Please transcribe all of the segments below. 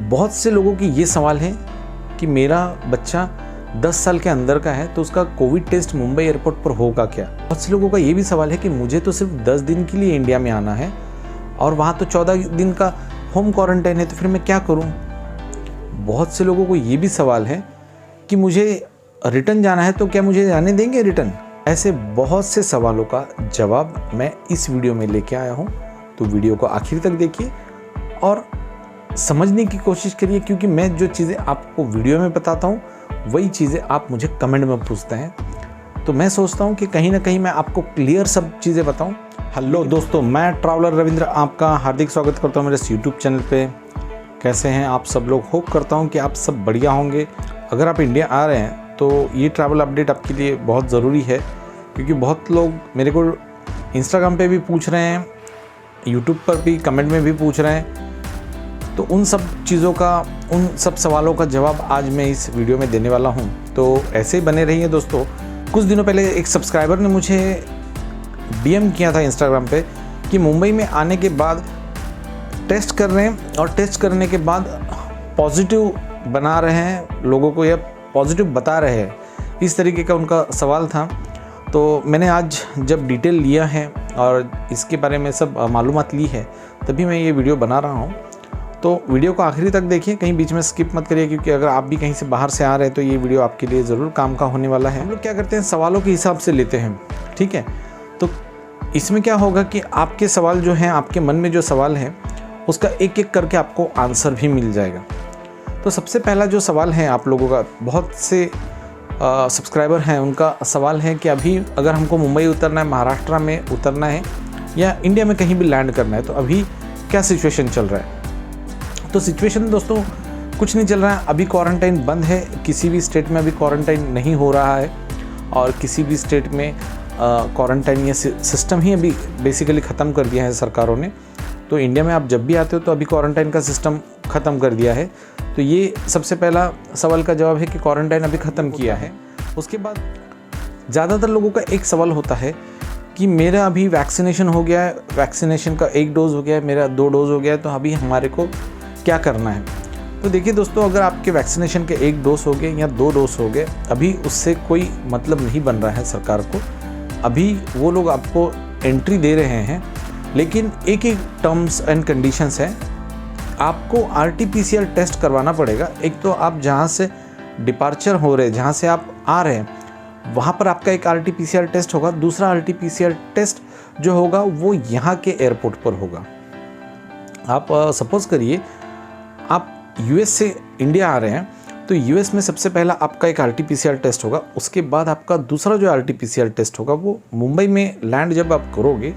बहुत से लोगों की ये सवाल है कि मेरा बच्चा 10 साल के अंदर का है तो उसका कोविड टेस्ट मुंबई एयरपोर्ट पर होगा क्या। बहुत से लोगों का ये भी सवाल है कि मुझे तो सिर्फ 10 दिन के लिए इंडिया में आना है और वहाँ तो 14 दिन का होम क्वारंटाइन है, तो फिर मैं क्या करूँ। बहुत से लोगों को ये भी सवाल है कि मुझे रिटर्न जाना है तो क्या मुझे जाने देंगे रिटर्न। ऐसे बहुत से सवालों का जवाब मैं इस वीडियो में लेके आया हूँ, तो वीडियो को आखिर तक देखिए और समझने की कोशिश करिए, क्योंकि मैं जो चीज़ें आपको वीडियो में बताता हूँ वही चीज़ें आप मुझे कमेंट में पूछते हैं। तो मैं सोचता हूँ कि कहीं ना कहीं मैं आपको क्लियर सब चीज़ें बताऊँ। हेलो दोस्तों, मैं ट्रैवलर रविंद्र आपका हार्दिक स्वागत करता हूँ मेरे यूट्यूब चैनल पे। कैसे हैं आप सब लोग? होप करता हूँ कि आप सब बढ़िया होंगे। अगर आप इंडिया आ रहे हैं तो ये ट्रैवल अपडेट आपके लिए बहुत ज़रूरी है, क्योंकि बहुत लोग मेरे को इंस्टाग्राम पे भी पूछ रहे हैं, यूट्यूब पर भी कमेंट में भी पूछ रहे हैं। तो उन सब चीज़ों का, उन सब सवालों का जवाब आज मैं इस वीडियो में देने वाला हूं, तो ऐसे ही बने रहिए दोस्तों। कुछ दिनों पहले एक सब्सक्राइबर ने मुझे डीएम किया था इंस्टाग्राम पे कि मुंबई में आने के बाद टेस्ट कर रहे हैं और टेस्ट करने के बाद पॉजिटिव बना रहे हैं लोगों को या पॉजिटिव बता रहे हैं, इस तरीके का उनका सवाल था। तो मैंने आज जब डिटेल लिया है और इसके बारे में सब मालूमात ली है, तभी मैं ये वीडियो बना रहा हूँ। तो वीडियो को आखिरी तक देखिए, कहीं बीच में स्किप मत करिए, क्योंकि अगर आप भी कहीं से बाहर से आ रहे हैं तो ये वीडियो आपके लिए ज़रूर काम का होने वाला है। हम लोग क्या करते हैं, सवालों के हिसाब से लेते हैं, ठीक है। तो इसमें क्या होगा कि आपके सवाल जो हैं, आपके मन में जो सवाल है उसका एक एक करके आपको आंसर भी मिल जाएगा। तो सबसे पहला जो सवाल है आप लोगों का, बहुत से सब्सक्राइबर हैं, उनका सवाल है कि अभी अगर हमको मुंबई उतरना है, महाराष्ट्र में उतरना है या इंडिया में कहीं भी लैंड करना है, तो अभी क्या सिचुएशन चल रहा है। तो सिचुएशन दोस्तों कुछ नहीं चल रहा है, अभी क्वारंटाइन बंद है। किसी भी स्टेट में अभी क्वारंटाइन नहीं हो रहा है और किसी भी स्टेट में क्वारंटाइन या सिस्टम ही अभी बेसिकली ख़त्म कर दिया है सरकारों ने। तो इंडिया में आप जब भी आते हो तो अभी क्वारंटाइन का सिस्टम ख़त्म कर दिया है। तो ये सबसे पहला सवाल का जवाब है कि क्वारंटाइन अभी ख़त्म किया है। उसके बाद ज़्यादातर लोगों का एक सवाल होता है कि मेरा अभी वैक्सीनेशन हो गया है, वैक्सीनेशन का 1 डोज़ हो गया है, मेरा 2 डोज़ हो गया है, तो अभी हमारे को क्या करना है। तो देखिए दोस्तों, अगर आपके वैक्सीनेशन के 1 डोज हो गए या 2 डोज हो गए, अभी उससे कोई मतलब नहीं बन रहा है सरकार को। अभी वो लोग आपको एंट्री दे रहे हैं, लेकिन एक एक टर्म्स एंड कंडीशंस हैं। आपको RT-PCR टेस्ट करवाना पड़ेगा। एक तो आप जहाँ से डिपार्चर हो रहे हैं, जहाँ से आप आ रहे हैं, वहाँ पर आपका एक RT-PCR टेस्ट होगा। दूसरा RT-PCR टेस्ट जो होगा वो यहाँ के एयरपोर्ट पर होगा। आप सपोज़ करिए आप US से इंडिया आ रहे हैं, तो US में सबसे पहला आपका एक RT-PCR टेस्ट होगा। उसके बाद आपका दूसरा जो RT-PCR टेस्ट होगा वो मुंबई में लैंड जब आप करोगे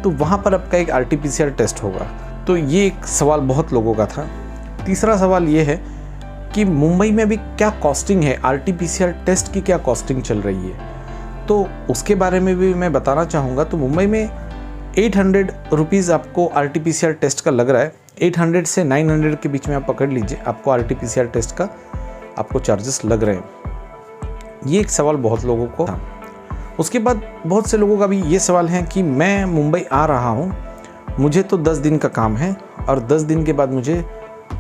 तो वहाँ पर आपका एक RT-PCR टेस्ट होगा। तो ये एक सवाल बहुत लोगों का था। तीसरा सवाल ये है कि मुंबई में अभी क्या कॉस्टिंग है, RT-PCR टेस्ट की क्या कॉस्टिंग चल रही है, तो उसके बारे में भी मैं बताना चाहूँगा। तो मुंबई में 800 रुपीज़ आपको RT-PCR टेस्ट का लग रहा है। 800 से 900 के बीच में आप पकड़ लीजिए, आपको RT-PCR टेस्ट का आपको चार्जेस लग रहे हैं। ये एक सवाल बहुत लोगों को था। उसके बाद बहुत से लोगों का भी ये सवाल है कि मैं मुंबई आ रहा हूँ, मुझे तो 10 दिन का काम है और 10 दिन के बाद मुझे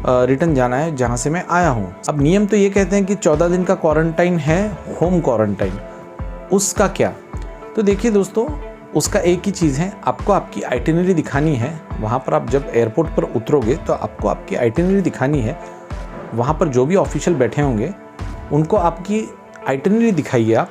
रिटर्न जाना है जहाँ से मैं आया हूँ। अब नियम तो ये कहते हैं कि 14 दिन का क्वारंटाइन है, होम क्वारंटाइन, उसका क्या। तो देखिए दोस्तों, उसका एक ही चीज़ है, आपको आपकी आइटिनरी दिखानी है। वहाँ पर आप जब एयरपोर्ट पर उतरोगे तो आपको आपकी आइटिनरी दिखानी है। वहाँ पर जो भी ऑफिशियल बैठे होंगे उनको आपकी आइटिनरी दिखाइए आप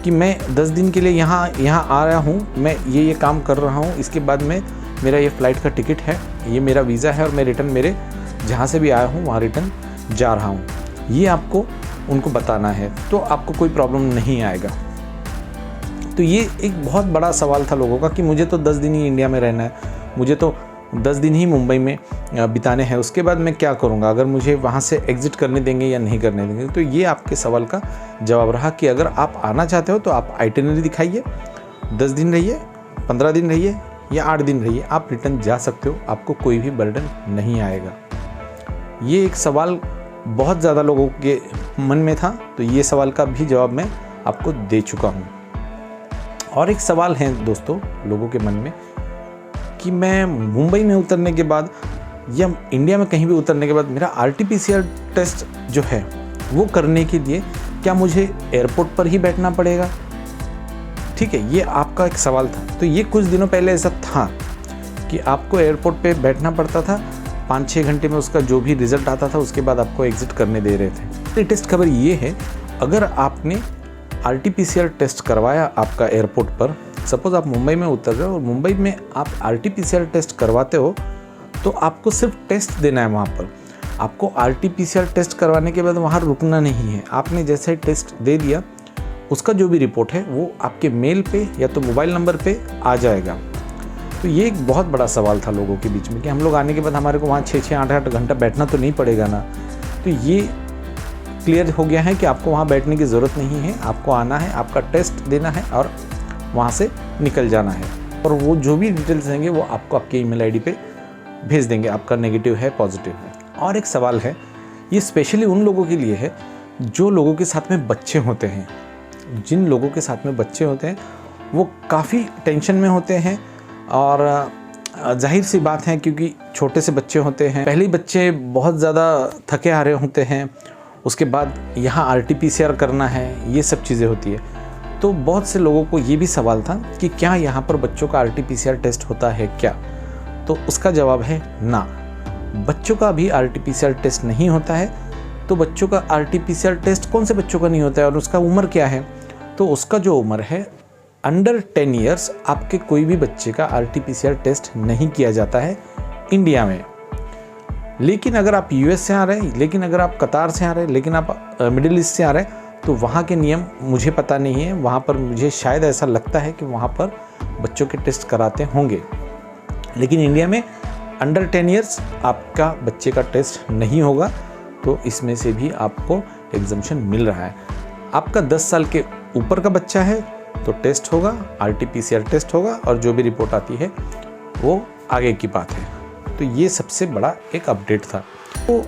कि मैं 10 दिन के लिए यहाँ आ रहा हूँ, मैं ये काम कर रहा हूँ, इसके बाद में मेरा ये फ़्लाइट का टिकट है, ये मेरा वीज़ा है और मैं रिटर्न मेरे जहाँ से भी आया हूँ वहाँ रिटर्न जा रहा हूँ। ये आपको उनको बताना है, तो आपको कोई प्रॉब्लम नहीं आएगा। तो ये एक बहुत बड़ा सवाल था लोगों का कि मुझे तो 10 दिन ही इंडिया में रहना है, मुझे तो 10 दिन ही मुंबई में बिताने हैं, उसके बाद मैं क्या करूँगा, अगर मुझे वहाँ से एग्ज़िट करने देंगे या नहीं करने देंगे। तो ये आपके सवाल का जवाब रहा कि अगर आप आना चाहते हो तो आप आइटिनरी दिखाइए, 10 दिन रहिए, 15 दिन रहिए या 8 दिन रहिए, आप रिटर्न जा सकते हो, आपको कोई भी बर्डन नहीं आएगा। ये एक सवाल बहुत ज़्यादा लोगों के मन में था, तो ये सवाल का भी जवाब मैं आपको दे चुका हूँ। और एक सवाल है दोस्तों लोगों के मन में कि मैं मुंबई में उतरने के बाद या इंडिया में कहीं भी उतरने के बाद मेरा RT-PCR टेस्ट जो है वो करने के लिए क्या मुझे एयरपोर्ट पर ही बैठना पड़ेगा? ठीक है, ये आपका एक सवाल था। तो ये कुछ दिनों पहले ऐसा था कि आपको एयरपोर्ट पे बैठना पड़ता था, 5-6 घंटे में उसका जो भी रिजल्ट आता था उसके बाद आपको एग्जिट करने दे रहे थे। लेटेस्ट खबर ये है, अगर आपने RT-PCR टेस्ट करवाया आपका एयरपोर्ट पर, सपोज आप मुंबई में उतर रहे हो और मुंबई में आप RT-PCR टेस्ट करवाते हो, तो आपको सिर्फ टेस्ट देना है वहाँ पर। आपको RT-PCR टेस्ट करवाने के बाद वहाँ रुकना नहीं है। आपने जैसे टेस्ट दे दिया, उसका जो भी रिपोर्ट है वो आपके मेल पे या तो मोबाइल नंबर पे आ जाएगा। तो ये एक बहुत बड़ा सवाल था लोगों के बीच में कि हम लोग आने के बाद हमारे को वहाँ 6-6, 8-8 घंटा बैठना तो नहीं पड़ेगा ना। तो ये क्लियर हो गया है कि आपको वहाँ बैठने की ज़रूरत नहीं है। आपको आना है, आपका टेस्ट देना है और वहाँ से निकल जाना है, और वो जो भी डिटेल्स देंगे वो आपको आपके ईमेल आईडी पे भेज देंगे, आपका नेगेटिव है पॉजिटिव है। और एक सवाल है, ये स्पेशली उन लोगों के लिए है जो लोगों के साथ में बच्चे होते हैं। जिन लोगों के साथ में बच्चे होते हैं वो काफ़ी टेंशन में होते हैं, और जाहिर सी बात है क्योंकि छोटे से बच्चे होते हैं, पहले ही बच्चे बहुत ज़्यादा थके हारे होते हैं, उसके बाद यहाँ RT-PCR करना है, ये सब चीज़ें होती है। तो बहुत से लोगों को ये भी सवाल था कि क्या यहाँ पर बच्चों का RT-PCR टेस्ट होता है क्या? तो उसका जवाब है ना, बच्चों का भी RT-PCR टेस्ट नहीं होता है। तो बच्चों का RT-PCR टेस्ट कौन से बच्चों का नहीं होता है और उसका उम्र क्या है? तो उसका जो उम्र है अंडर 10 ईयर्स, आपके कोई भी बच्चे का RT-PCR टेस्ट नहीं किया जाता है इंडिया में। लेकिन अगर आप US से आ रहे हैं, लेकिन अगर आप कतार से आ रहे हैं, लेकिन आप मिडिल ईस्ट से आ रहे हैं, तो वहाँ के नियम मुझे पता नहीं है। वहाँ पर मुझे शायद ऐसा लगता है कि वहाँ पर बच्चों के टेस्ट कराते होंगे, लेकिन इंडिया में अंडर 10 ईयर्स आपका बच्चे का टेस्ट नहीं होगा। तो इसमें से भी आपको एग्जम्पशन मिल रहा है। आपका 10 साल के ऊपर का बच्चा है तो टेस्ट होगा, RT-PCR टेस्ट होगा, और जो भी रिपोर्ट आती है वो आगे की बात है। तो ये सबसे बड़ा एक अपडेट था। तो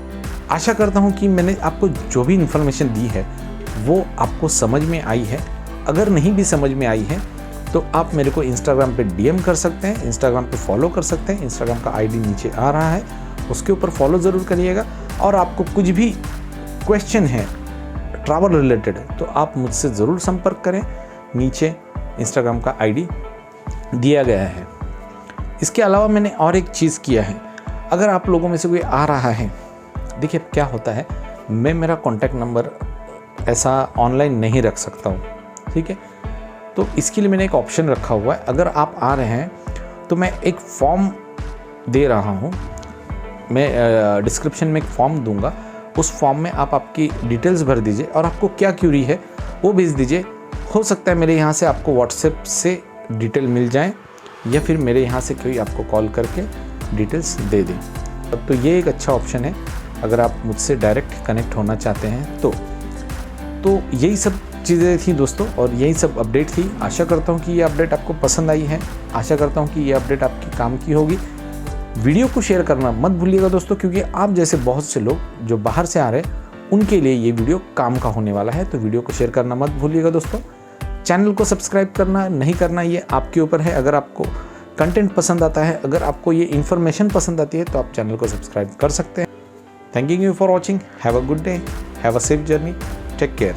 आशा करता हूँ कि मैंने आपको जो भी इन्फॉर्मेशन दी है वो आपको समझ में आई है। अगर नहीं भी समझ में आई है तो आप मेरे को इंस्टाग्राम पे DM कर सकते हैं, इंस्टाग्राम पे फॉलो कर सकते हैं। इंस्टाग्राम का ID नीचे आ रहा है, उसके ऊपर फॉलो ज़रूर करिएगा। और आपको कुछ भी क्वेश्चन है ट्रैवल रिलेटेड तो आप मुझसे ज़रूर संपर्क करें। नीचे इंस्टाग्राम का ID दिया गया है। इसके अलावा मैंने और एक चीज़ किया है, अगर आप लोगों में से कोई आ रहा है, देखिए क्या होता है, मैं मेरा कॉन्टैक्ट नंबर ऐसा ऑनलाइन नहीं रख सकता हूँ, ठीक है। तो इसके लिए मैंने एक ऑप्शन रखा हुआ है, अगर आप आ रहे हैं तो मैं एक फॉर्म दे रहा हूँ, मैं डिस्क्रिप्शन में एक फॉर्म दूंगा। उस फॉर्म में आप आपकी डिटेल्स भर दीजिए और आपको क्या क्यूरी है वो भेज दीजिए। हो सकता है मेरे यहाँ से आपको व्हाट्सएप से डिटेल मिल जाए, या फिर मेरे यहाँ से कोई आपको कॉल करके डिटेल्स दे दें। तो ये एक अच्छा ऑप्शन है अगर आप मुझसे डायरेक्ट कनेक्ट होना चाहते हैं तो यही सब चीज़ें थी दोस्तों, और यही सब अपडेट थी। आशा करता हूँ कि ये अपडेट आपको पसंद आई है, आशा करता हूँ कि ये अपडेट आपके काम की होगी। वीडियो को शेयर करना मत भूलिएगा दोस्तों, क्योंकि आप जैसे बहुत से लोग जो बाहर से आ रहे हैं उनके लिए ये वीडियो काम का होने वाला है। तो वीडियो को शेयर करना मत भूलिएगा दोस्तों। चैनल को सब्सक्राइब करना नहीं करना ये आपके ऊपर है। अगर आपको कंटेंट पसंद आता है, अगर आपको ये इन्फॉर्मेशन पसंद आती है तो आप चैनल को सब्सक्राइब कर सकते हैं। Thank you for watching. Have a good day, have a safe journey, take care.